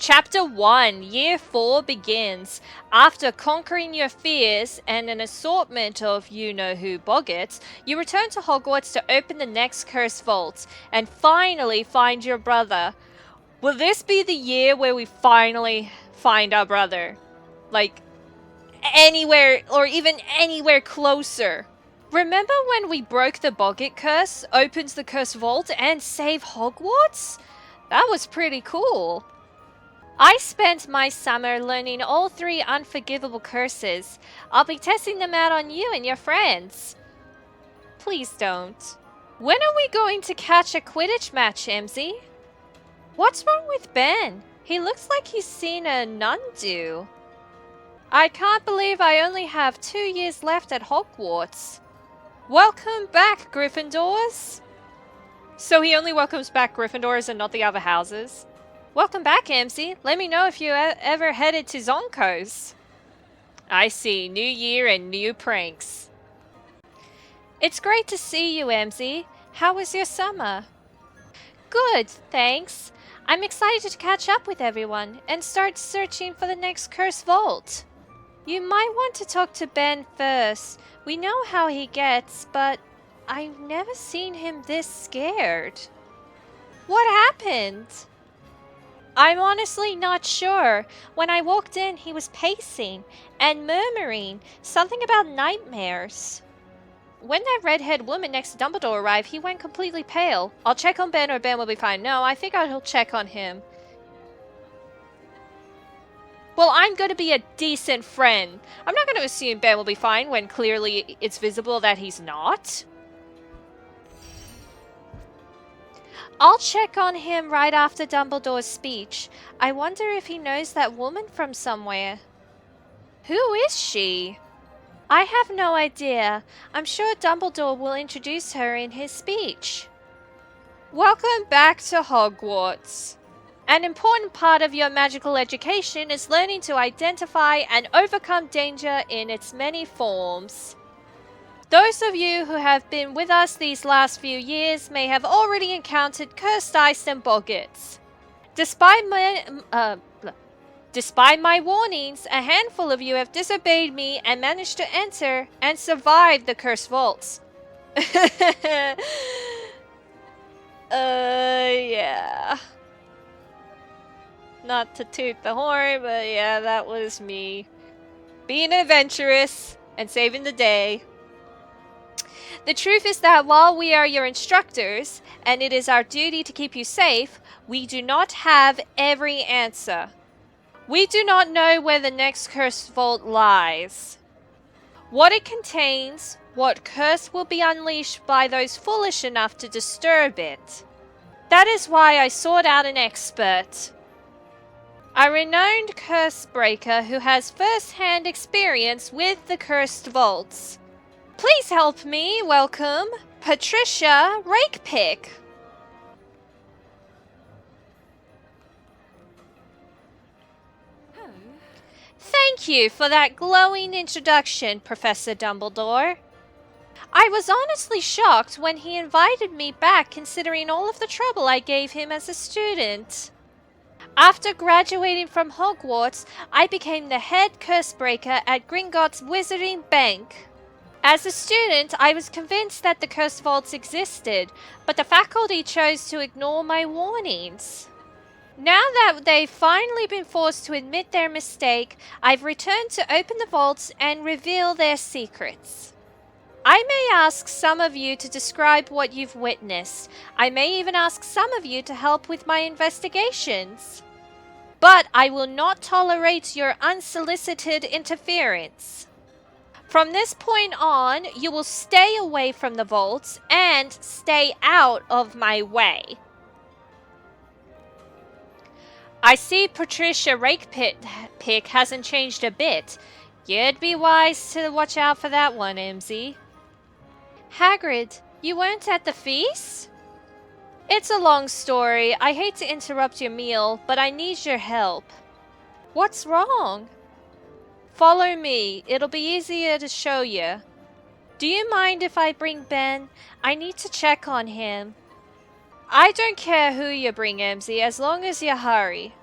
Chapter 1, Year 4 begins. After conquering your fears and an assortment of you-know-who boggets, you return to Hogwarts to open the next cursed vault and finally find your brother. Will this be the year where we finally find our brother? Like, anywhere, or even anywhere closer. Remember when we broke the boggett curse, opened the cursed vault, and saved Hogwarts? That was pretty cool. I spent my summer learning all 3 unforgivable curses. I'll be testing them out on you and your friends. Please don't. When are we going to catch a Quidditch match, Emmzy? What's wrong with Ben? He looks like he's seen a nun do. I can't believe I only have 2 years left at Hogwarts. Welcome back, Gryffindors. So he only welcomes back Gryffindors and not the other houses? Welcome back, Emmzy. Let me know if you ever headed to Zonko's. I see. New year and new pranks. It's great to see you, Emmzy. How was your summer? Good, thanks. I'm excited to catch up with everyone and start searching for the next cursed vault. You might want to talk to Ben first. We know how he gets, but I've never seen him this scared. What happened? I'm honestly not sure. When I walked in, he was pacing and murmuring something about nightmares. When that redhead woman next to Dumbledore arrived, he went completely pale. I'll check on Ben or Ben will be fine. No, I think I'll check on him. Well, I'm going to be a decent friend. I'm not going to assume Ben will be fine when clearly it's visible that he's not. I'll check on him right after Dumbledore's speech. I wonder if he knows that woman from somewhere. Who is she? I have no idea. I'm sure Dumbledore will introduce her in his speech. Welcome back to Hogwarts. An important part of your magical education is learning to identify and overcome danger in its many forms. Those of you who have been with us these last few years may have already encountered cursed ice and boggets. Despite my warnings, a handful of you have disobeyed me and managed to enter and survive the cursed vaults. Yeah. Not to toot the horn, but yeah, that was me. Being adventurous and saving the day. The truth is that while we are your instructors, and it is our duty to keep you safe, we do not have every answer. We do not know where the next cursed vault lies, what it contains, what curse will be unleashed by those foolish enough to disturb it. That is why I sought out an expert. A renowned curse breaker who has first-hand experience with the cursed vaults. Please help me welcome Patricia Rakepick. Thank you for that glowing introduction, Professor Dumbledore. I was honestly shocked when he invited me back considering all of the trouble I gave him as a student. After graduating from Hogwarts, I became the head curse breaker at Gringotts Wizarding Bank. As a student, I was convinced that the cursed vaults existed, but the faculty chose to ignore my warnings. Now that they've finally been forced to admit their mistake, I've returned to open the vaults and reveal their secrets. I may ask some of you to describe what you've witnessed. I may even ask some of you to help with my investigations. But I will not tolerate your unsolicited interference. From this point on, you will stay away from the vaults and stay out of my way. I see Patricia Rakepick hasn't changed a bit. You'd be wise to watch out for that one, Emmzy. Hagrid, you weren't at the feast? It's a long story. I hate to interrupt your meal, but I need your help. What's wrong? Follow me. It'll be easier to show you. Do you mind if I bring Ben? I need to check on him. I don't care who you bring, Emmzy, as long as you hurry.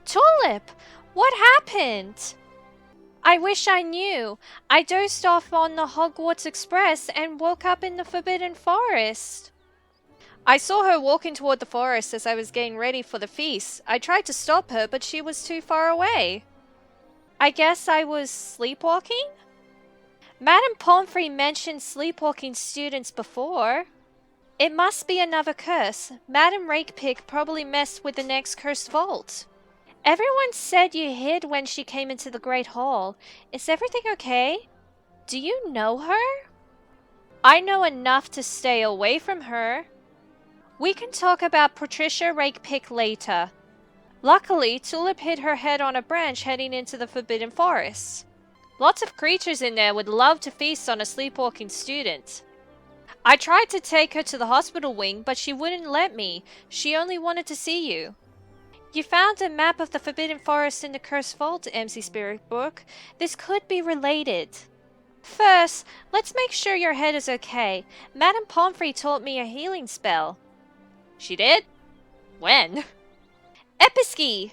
Tulip! What happened? I wish I knew. I dozed off on the Hogwarts Express and woke up in the Forbidden Forest. I saw her walking toward the forest as I was getting ready for the feast. I tried to stop her, but she was too far away. I guess I was sleepwalking? Madame Pomfrey mentioned sleepwalking students before. It must be another curse. Madame Rakepick probably messed with the next cursed vault. Everyone said you hid when she came into the Great Hall. Is everything okay? Do you know her? I know enough to stay away from her. We can talk about Patricia Rakepick later. Luckily, Tulip hid her head on a branch heading into the Forbidden Forest. Lots of creatures in there would love to feast on a sleepwalking student. I tried to take her to the hospital wing, but she wouldn't let me. She only wanted to see you. You found a map of the Forbidden Forest in the Cursed Vault, Emmzy Spirit Book. This could be related. First, let's make sure your head is okay. Madame Pomfrey taught me a healing spell. She did? When? Episki!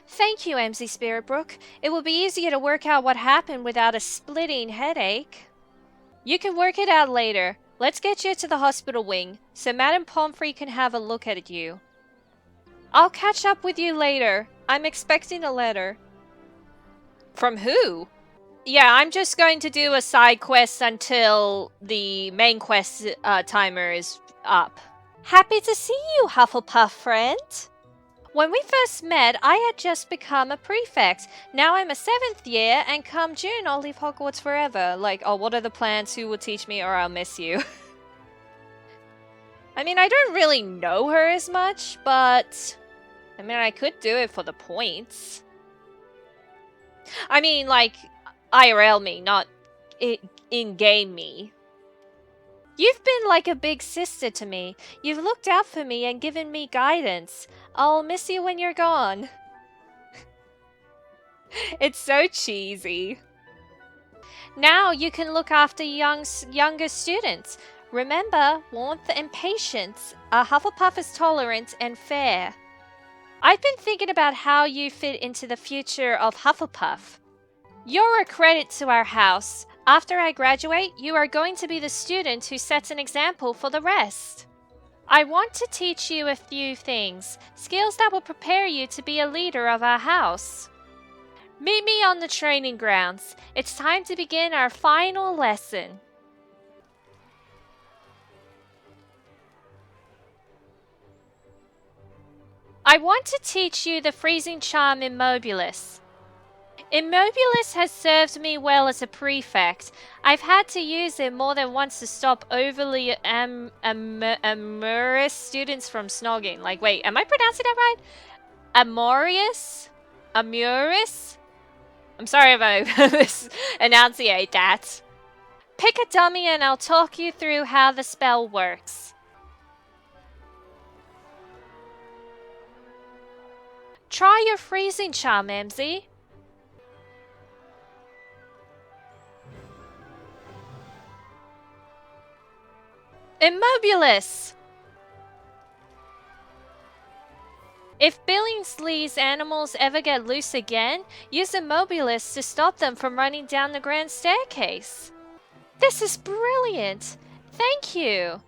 Thank you, Emmzy Spiritbrook. It will be easier to work out what happened without a splitting headache. You can work it out later. Let's get you to the hospital wing, so Madame Pomfrey can have a look at you. I'll catch up with you later. I'm expecting a letter. From who? Yeah, I'm just going to do a side quest until the main quest timer is up. Happy to see you, Hufflepuff friend. When we first met, I had just become a prefect. Now I'm a 7th year, and come June, I'll leave Hogwarts forever. Like, oh, what are the plans? Who will teach me, or I'll miss you? I mean, I don't really know her as much, but... I mean, I could do it for the points. I mean, like, IRL me, not in-game me. You've been like a big sister to me. You've looked out for me and given me guidance. I'll miss you when you're gone. It's so cheesy. Now you can look after younger students. Remember, warmth and patience. A Hufflepuff is tolerant and fair. I've been thinking about how you fit into the future of Hufflepuff. You're a credit to our house. After I graduate, you are going to be the student who sets an example for the rest. I want to teach you a few things, skills that will prepare you to be a leader of our house. Meet me on the training grounds. It's time to begin our final lesson. I want to teach you the freezing charm Immobilis. Immobilis has served me well as a prefect. I've had to use it more than once to stop overly amorous students from snogging. Like, wait, am I pronouncing that right? Amorous? Amuris? I'm sorry if I misenunciate that. Pick a dummy and I'll talk you through how the spell works. Try your freezing charm, Emmzy. Immobilis! If Billingsley's animals ever get loose again, use Immobilis to stop them from running down the grand staircase. This is brilliant! Thank you!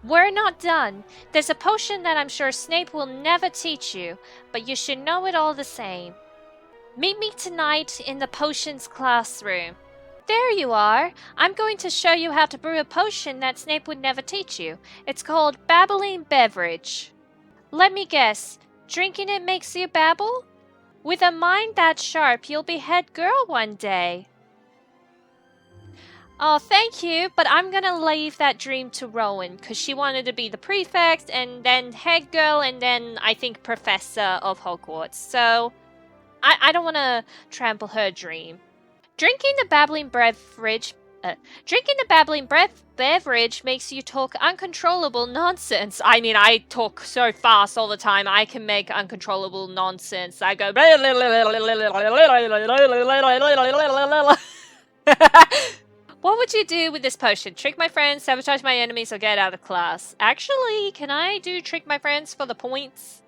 We're not done. There's a potion that I'm sure Snape will never teach you, but you should know it all the same. Meet me tonight in the potions classroom. There you are. I'm going to show you how to brew a potion that Snape would never teach you. It's called Babbling Beverage. Let me guess, drinking it makes you babble? With a mind that sharp, you'll be head girl one day. Oh, thank you, but I'm gonna leave that dream to Rowan, because she wanted to be the prefect, and then head girl, and then, I think, professor of Hogwarts. So, I don't want to trample her dream. Drinking the babbling beverage Drinking the babbling beverage makes you talk uncontrollable nonsense. I mean, I talk so fast all the time, I can make uncontrollable nonsense. I go... What would you do with this potion? Trick my friends, sabotage my enemies, or get out of class? Actually, can I do trick my friends for the points?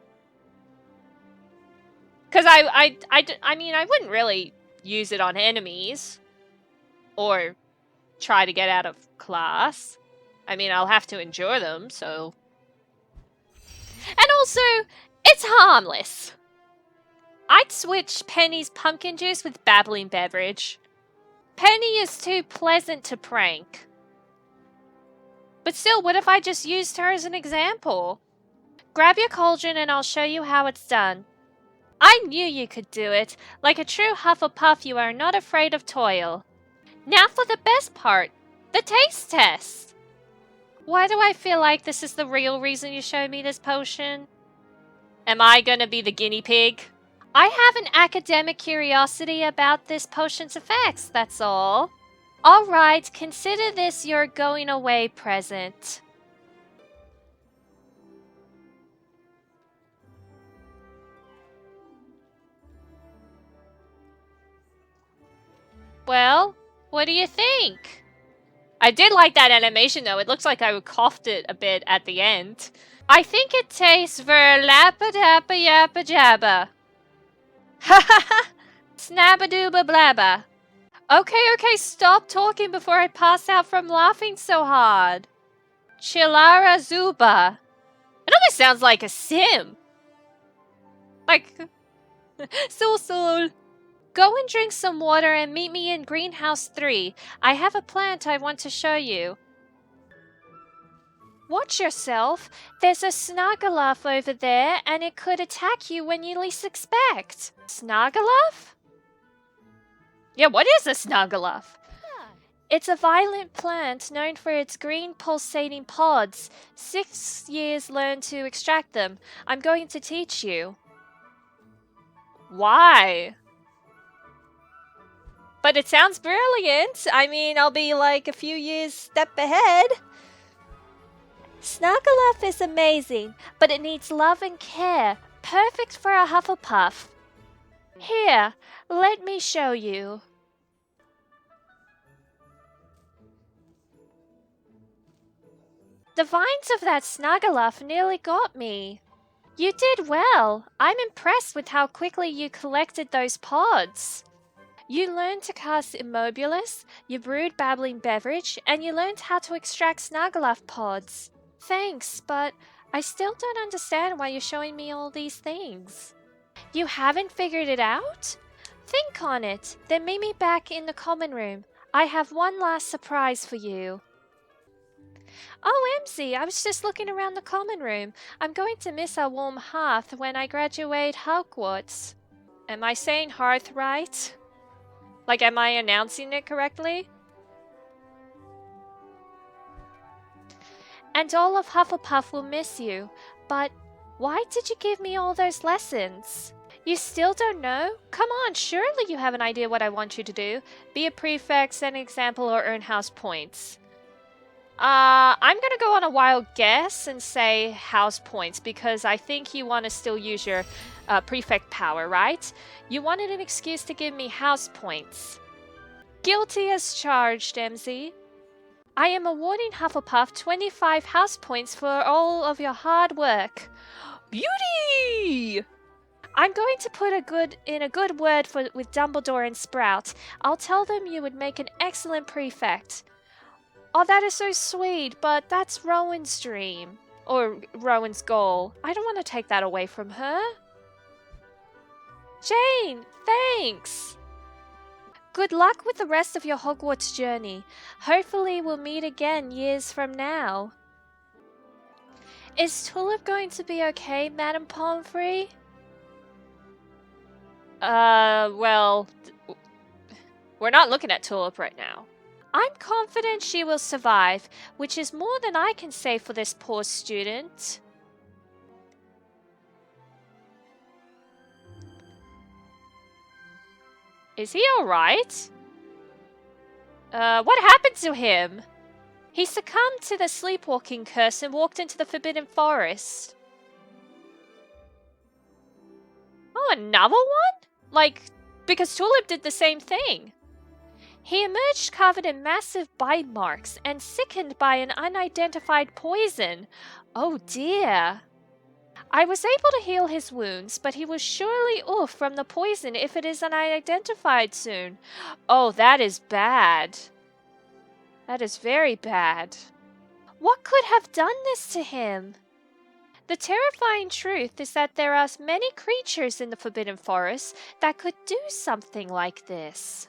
Because I mean, I wouldn't really use it on enemies. Or try to get out of class. I mean, I'll have to endure them, so... And also, it's harmless. I'd switch Penny's pumpkin juice with babbling beverage. Penny is too pleasant to prank. But still, what if I just used her as an example? Grab your cauldron and I'll show you how it's done. I knew you could do it. Like a true Hufflepuff, you are not afraid of toil. Now for the best part, the taste test. Why do I feel like this is the real reason you showed me this potion? Am I gonna be the guinea pig? I have an academic curiosity about this potion's effects, that's all. Alright, consider this your going away present. Well, what do you think? I did like that animation though, it looks like I coughed it a bit at the end. I think it tastes ver-lappa-dappa-yappa-jabba. Ha ha ha! Snabba-dooba-blabba. Okay, stop talking before I pass out from laughing so hard. Chillara Zuba. It almost sounds like a sim. Like, Sul. Go and drink some water and meet me in Greenhouse 3. I have a plant I want to show you. Watch yourself. There's a Snuggluff over there, and it could attack you when you least expect. Snuggluff? Yeah, what is a Snuggluff? It's a violent plant known for its green pulsating pods. 6 years learn to extract them. I'm going to teach you. Why? But it sounds brilliant. I mean, I'll be like a few years step ahead. Snuggluff is amazing, but it needs love and care. Perfect for a Hufflepuff. Here, let me show you. The vines of that Snuggluff nearly got me. You did well. I'm impressed with how quickly you collected those pods. You learned to cast Immobilis, you brewed Babbling Beverage, and you learned how to extract Snuggluff pods. Thanks, but I still don't understand why you're showing me all these things. You haven't figured it out? Think on it, then meet me back in the common room. I have one last surprise for you. Oh, Emmzy, I was just looking around the common room. I'm going to miss our warm hearth when I graduate Hogwarts. Am I saying hearth right? Like, am I announcing it correctly? And all of Hufflepuff will miss you. But why did you give me all those lessons? You still don't know? Come on, surely you have an idea what I want you to do. Be a prefect, set an example, or earn house points. I'm gonna go on a wild guess and say house points because I think you want to still use your prefect power, right? You wanted an excuse to give me house points. Guilty as charged, Emmzy. I am awarding Hufflepuff 25 house points for all of your hard work. Beauty! I'm going to put in a good word with Dumbledore and Sprout. I'll tell them you would make an excellent prefect. Oh, that is so sweet, but that's Rowan's dream. Or Rowan's goal. I don't want to take that away from her. Jane, thanks! Good luck with the rest of your Hogwarts journey. Hopefully we'll meet again years from now. Is Tulip going to be okay, Madame Pomfrey? Well, we're not looking at Tulip right now. I'm confident she will survive, which is more than I can say for this poor student. Is he alright? What happened to him? He succumbed to the sleepwalking curse and walked into the Forbidden Forest. Oh, another one? Like, because Tulip did the same thing. He emerged covered in massive bite marks and sickened by an unidentified poison. Oh dear. I was able to heal his wounds, but he will surely oof from the poison if it is unidentified soon. Oh, that is bad. That is very bad. What could have done this to him? The terrifying truth is that there are many creatures in the Forbidden Forest that could do something like this.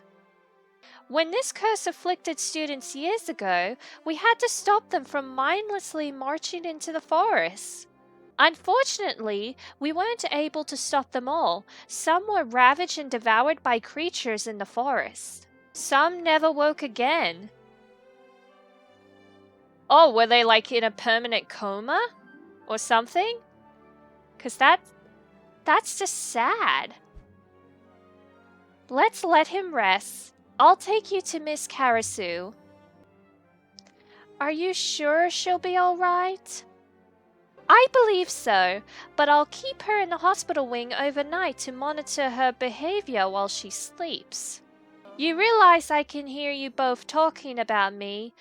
When this curse afflicted students years ago, we had to stop them from mindlessly marching into the forest. Unfortunately, we weren't able to stop them all. Some were ravaged and devoured by creatures in the forest. Some never woke again. Oh, were they like in a permanent coma? Or something? 'Cause that's just sad. Let's let him rest. I'll take you to Miss Karasu. Are you sure she'll be alright? I believe so, but I'll keep her in the hospital wing overnight to monitor her behavior while she sleeps. You realize I can hear you both talking about me.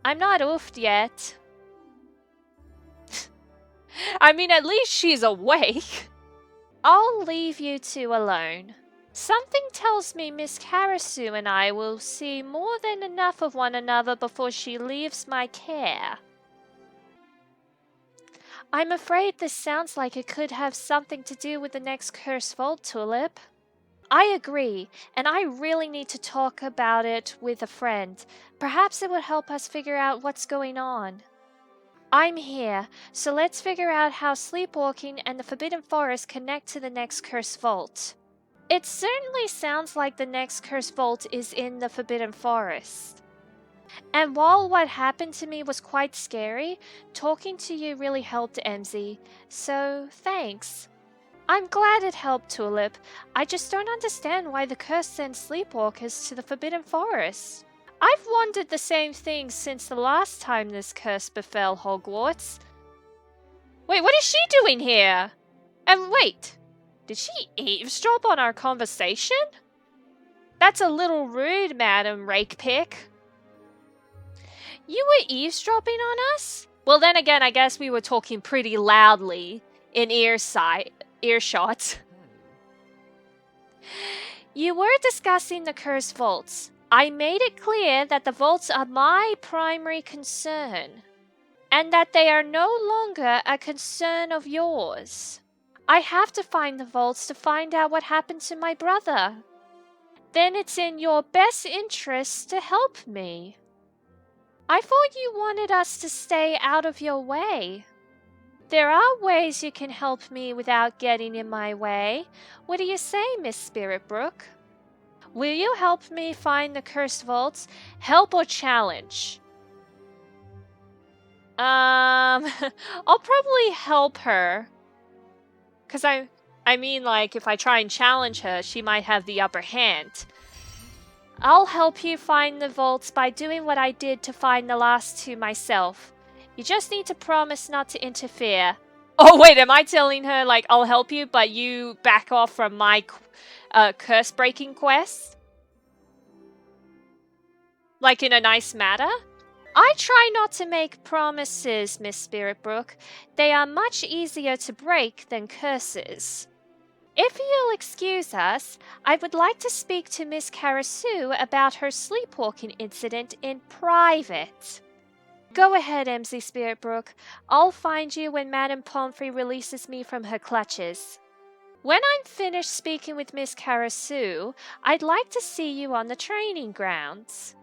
I'm not oofed yet. I mean, at least she's awake. I'll leave you two alone. Something tells me Miss Karasu and I will see more than enough of one another before she leaves my care. I'm afraid this sounds like it could have something to do with the next cursed vault, Tulip. I agree, and I really need to talk about it with a friend. Perhaps it would help us figure out what's going on. I'm here, so let's figure out how Sleepwalking and the Forbidden Forest connect to the next cursed vault. It certainly sounds like the next cursed vault is in the Forbidden Forest. And while what happened to me was quite scary, talking to you really helped, Emmzy, so thanks. I'm glad it helped, Tulip. I just don't understand why the curse sends sleepwalkers to the Forbidden Forest. I've wondered the same thing since the last time this curse befell Hogwarts. Wait, what is she doing here? And wait, did she eavesdrop on our conversation? That's a little rude, Madam Rakepick. You were eavesdropping on us? Well, then again, I guess we were talking pretty loudly in earshot. You were discussing the cursed vaults. I made it clear that the vaults are my primary concern, and that they are no longer a concern of yours. I have to find the vaults to find out what happened to my brother. Then it's in your best interest to help me. I thought you wanted us to stay out of your way. There are ways you can help me without getting in my way. What do you say, Miss Spiritbrook? Will you help me find the cursed vaults? Help or challenge? I'll probably help her. 'Cause I mean, like, if I try and challenge her, she might have the upper hand. I'll help you find the vaults by doing what I did to find the last two myself. You just need to promise not to interfere. Oh, wait, am I telling her, like, I'll help you, but you back off from my curse-breaking quest? Like, in a nice manner? I try not to make promises, Miss Spiritbrook. They are much easier to break than curses. If you'll excuse us, I would like to speak to Miss Karasu about her sleepwalking incident in private. Go ahead, Emmzy Spiritbrook. I'll find you when Madame Pomfrey releases me from her clutches. When I'm finished speaking with Miss Karasu, I'd like to see you on the training grounds.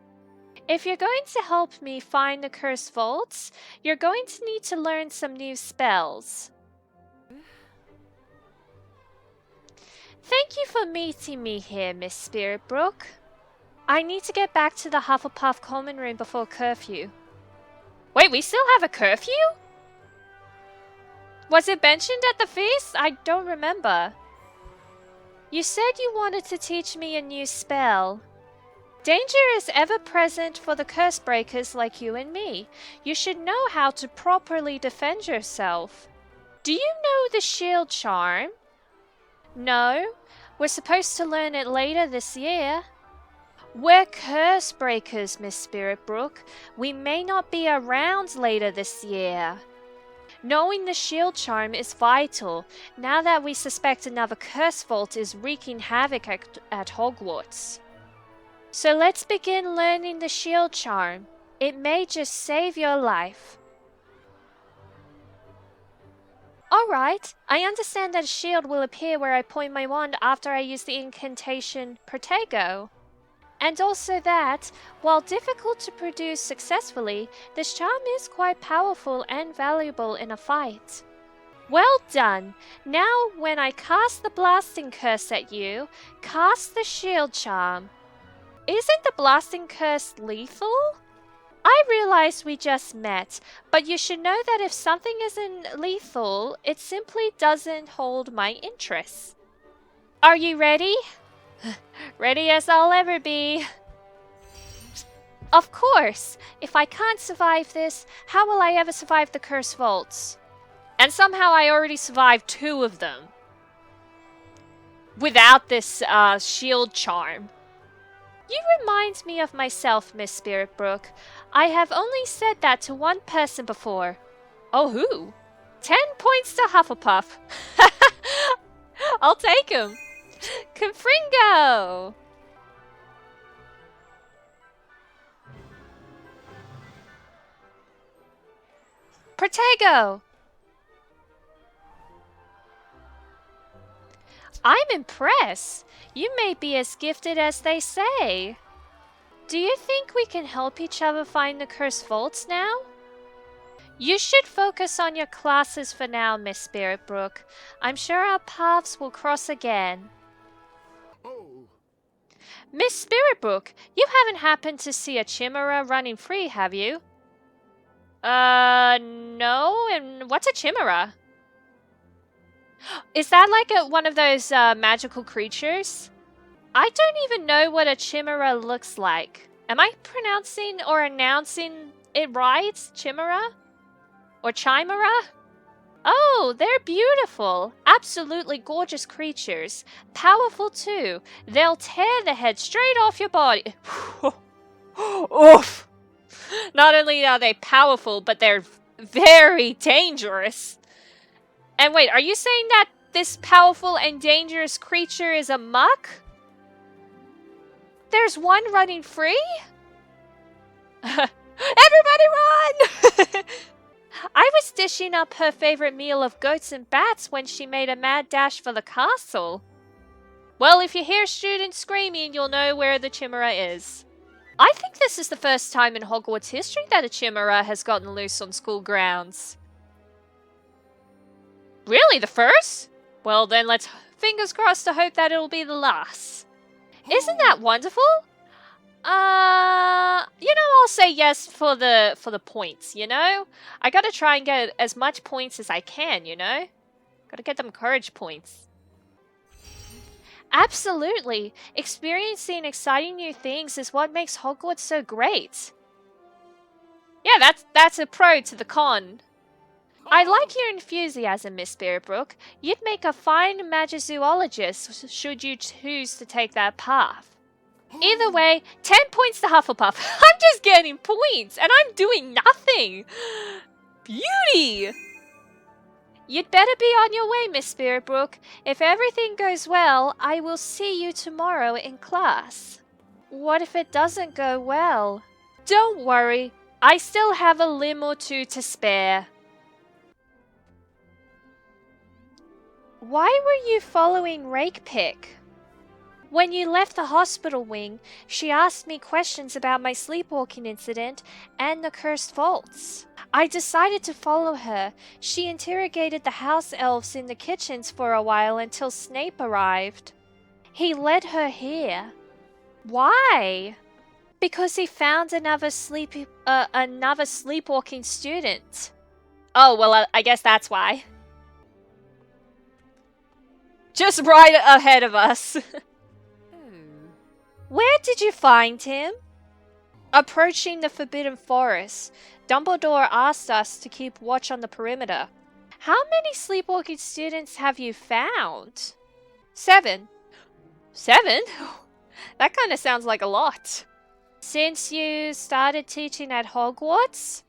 If you're going to help me find the cursed vaults, you're going to need to learn some new spells. Thank you for meeting me here, Miss Spiritbrook. I need to get back to the Hufflepuff common room before curfew. Wait, we still have a curfew? Was it mentioned at the feast? I don't remember. You said you wanted to teach me a new spell. Danger is ever present for the curse breakers like you and me. You should know how to properly defend yourself. Do you know the shield charm? No, we're supposed to learn it later this year. We're curse breakers, Miss Spiritbrook. We may not be around later this year. Knowing the shield charm is vital now that we suspect another curse vault is wreaking havoc at Hogwarts. So let's begin learning the shield charm. It may just save your life. Alright, I understand that a shield will appear where I point my wand after I use the incantation Protego. And also that, while difficult to produce successfully, this charm is quite powerful and valuable in a fight. Well done! Now when I cast the blasting curse at you, cast the shield charm. Isn't the blasting curse lethal? I realize we just met, but you should know that if something isn't lethal, it simply doesn't hold my interest. Are you ready? Ready as I'll ever be. Of course! If I can't survive this, how will I ever survive the Curse Vaults? And somehow I already survived 2 of them. Without this shield charm. You remind me of myself, Miss Spiritbrook. I have only said that to one person before. Oh, who? 10 points to Hufflepuff. I'll take him. Confringo! Protego! I'm impressed. You may be as gifted as they say. Do you think we can help each other find the cursed vaults now? You should focus on your classes for now, Miss Spiritbrook. I'm sure our paths will cross again. Oh. Miss Spiritbrook, you haven't happened to see a chimera running free, have you? No. And what's a chimera? Is that like one of those magical creatures? I don't even know what a chimera looks like. Am I pronouncing or announcing it right? Chimera? Or chimera? Oh, they're beautiful. Absolutely gorgeous creatures. Powerful too. They'll tear the head straight off your body. Oof! Not only are they powerful, but they're very dangerous. And wait, are you saying that this powerful and dangerous creature is a muck? There's one running free? Everybody run! I was dishing up her favorite meal of goats and bats when she made a mad dash for the castle. Well, if you hear students screaming, you'll know where the chimera is. I think this is the first time in Hogwarts history that a chimera has gotten loose on school grounds. Really, the first? Well, then let's fingers crossed to hope that it'll be the last. Isn't that wonderful? I'll say yes for the points, you know? I gotta try and get as much points as I can, you know? Gotta get them courage points. Absolutely. Experiencing exciting new things is what makes Hogwarts so great. Yeah, that's a pro to the con. I like your enthusiasm, Miss Spiritbrook. You'd make a fine magizoologist should you choose to take that path. Either way, 10 points to Hufflepuff. I'm just getting points, and I'm doing nothing. Beauty! You'd better be on your way, Miss Spiritbrook. If everything goes well, I will see you tomorrow in class. What if it doesn't go well? Don't worry. I still have a limb or 2 to spare. Why were you following Rakepick? When you left the hospital wing, she asked me questions about my sleepwalking incident and the cursed vaults. I decided to follow her. She interrogated the house elves in the kitchens for a while until Snape arrived. He led her here. Why? Because he found another sleepwalking student. Oh, well, I guess that's why. Just right ahead of us. Where did you find him? Approaching the Forbidden Forest. Dumbledore asked us to keep watch on the perimeter. How many sleepwalking students have you found? 7. 7? That kind of sounds like a lot. Since you started teaching at Hogwarts?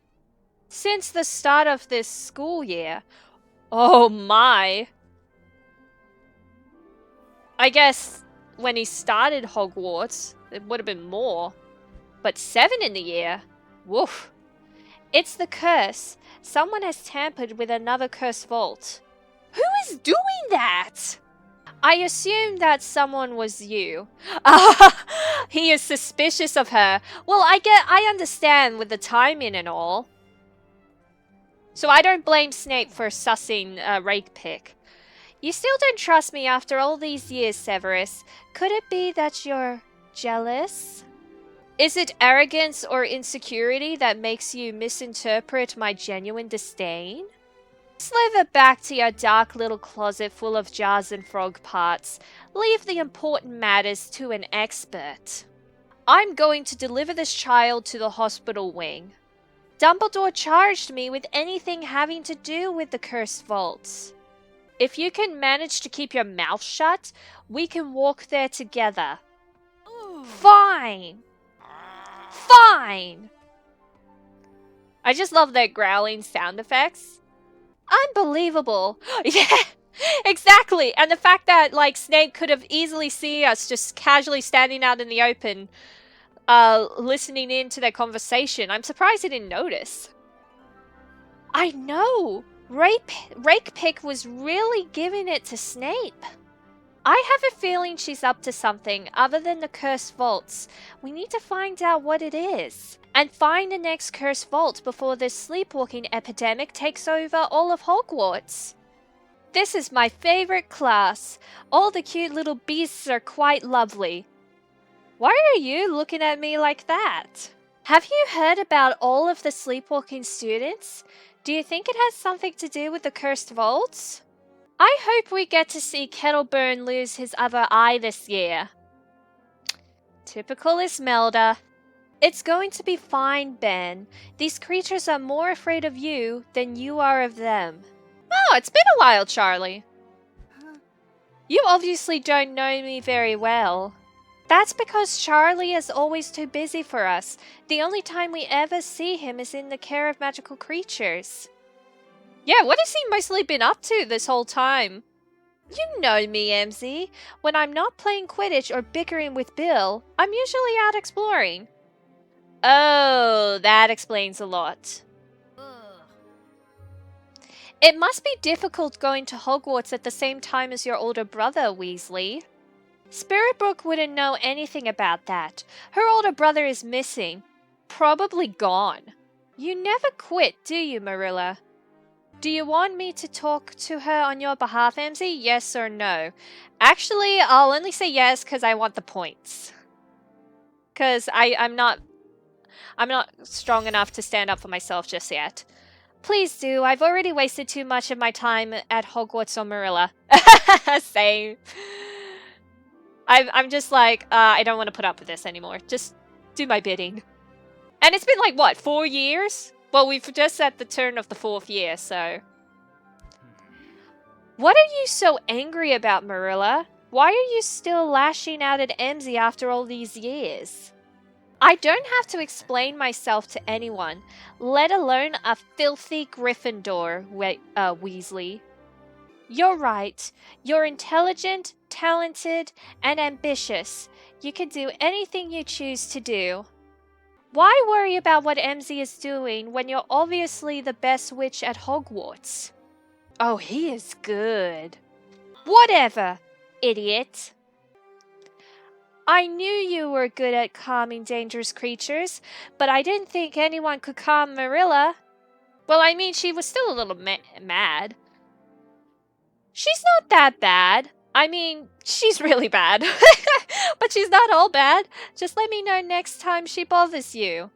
Since the start of this school year. Oh my. I guess when he started Hogwarts, it would have been more. But 7 in the year? Woof. It's the curse. Someone has tampered with another cursed vault. Who is doing that? I assume that someone was you. He is suspicious of her. Well, I understand with the timing and all. So I don't blame Snape for sussing Rake Pick. You still don't trust me after all these years, Severus. Could it be that you're jealous? Is it arrogance or insecurity that makes you misinterpret my genuine disdain? Slither back to your dark little closet full of jars and frog parts. Leave the important matters to an expert. I'm going to deliver this child to the hospital wing. Dumbledore charged me with anything having to do with the cursed vaults. If you can manage to keep your mouth shut, we can walk there together. Ooh. Fine. Fine! I just love their growling sound effects. Unbelievable. Yeah, exactly. And the fact that, like, Snape could have easily seen us just casually standing out in the open, listening in to their conversation. I'm surprised he didn't notice. I know. Rakepick was really giving it to Snape. I have a feeling she's up to something other than the cursed vaults. We need to find out what it is. And find the next cursed vault before this sleepwalking epidemic takes over all of Hogwarts. This is my favorite class. All the cute little beasts are quite lovely. Why are you looking at me like that? Have you heard about all of the sleepwalking students? Do you think it has something to do with the cursed vaults? I hope we get to see Kettleburn lose his other eye this year. Typical Ismelda. It's going to be fine, Ben. These creatures are more afraid of you than you are of them. Oh, it's been a while, Charlie. You obviously don't know me very well. That's because Charlie is always too busy for us. The only time we ever see him is in the care of magical creatures. Yeah, what has he mostly been up to this whole time? You know me, Emmzy. When I'm not playing Quidditch or bickering with Bill, I'm usually out exploring. Oh, that explains a lot. It must be difficult going to Hogwarts at the same time as your older brother, Weasley. Spiritbook wouldn't know anything about that. Her older brother is missing. Probably gone. You never quit, do you, Marilla? Do you want me to talk to her on your behalf, Emmzy? Yes or no? Actually, I'll only say yes because I want the points. Because I'm not strong enough to stand up for myself just yet. Please do. I've already wasted too much of my time at Hogwarts on Marilla. Same. I'm just like, I don't want to put up with this anymore. Just do my bidding. And it's been like, what, 4 years? Well, we've just at the turn of the 4th year, so... What are you so angry about, Marilla? Why are you still lashing out at Emmzy after all these years? I don't have to explain myself to anyone, let alone a filthy Gryffindor, Weasley. You're right. You're intelligent, talented, and ambitious. You can do anything you choose to do. Why worry about what Emmzy is doing when you're obviously the best witch at Hogwarts? Oh, he is good. Whatever, idiot. I knew you were good at calming dangerous creatures, but I didn't think anyone could calm Marilla. Well, I mean, she was still a little mad. She's not that bad. I mean, she's really bad. But she's not all bad. Just let me know next time she bothers you.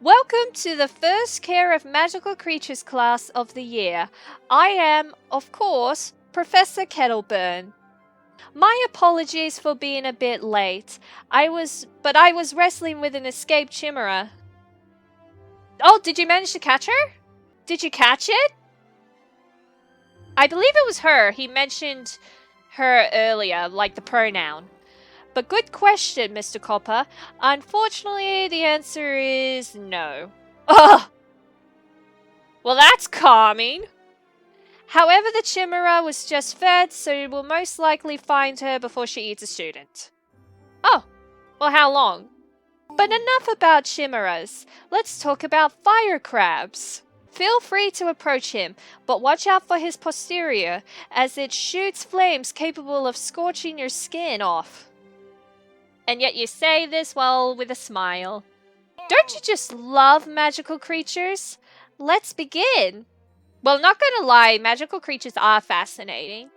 Welcome to the first Care of Magical Creatures class of the year. I am, of course, Professor Kettleburn. My apologies for being a bit late. I was wrestling with an escaped chimera. Oh, did you manage to catch her? Did you catch it? I believe it was her. He mentioned her earlier, like the pronoun. But good question, Mr. Copper. Unfortunately, the answer is no. Ugh! Well, that's calming. However, the chimera was just fed, so you will most likely find her before she eats a student. Oh, well, how long? But enough about chimeras. Let's talk about fire crabs. Feel free to approach him, but watch out for his posterior, as it shoots flames capable of scorching your skin off. And yet you say this, well, with a smile. Don't you just love magical creatures? Let's begin. Well, not gonna lie, magical creatures are fascinating.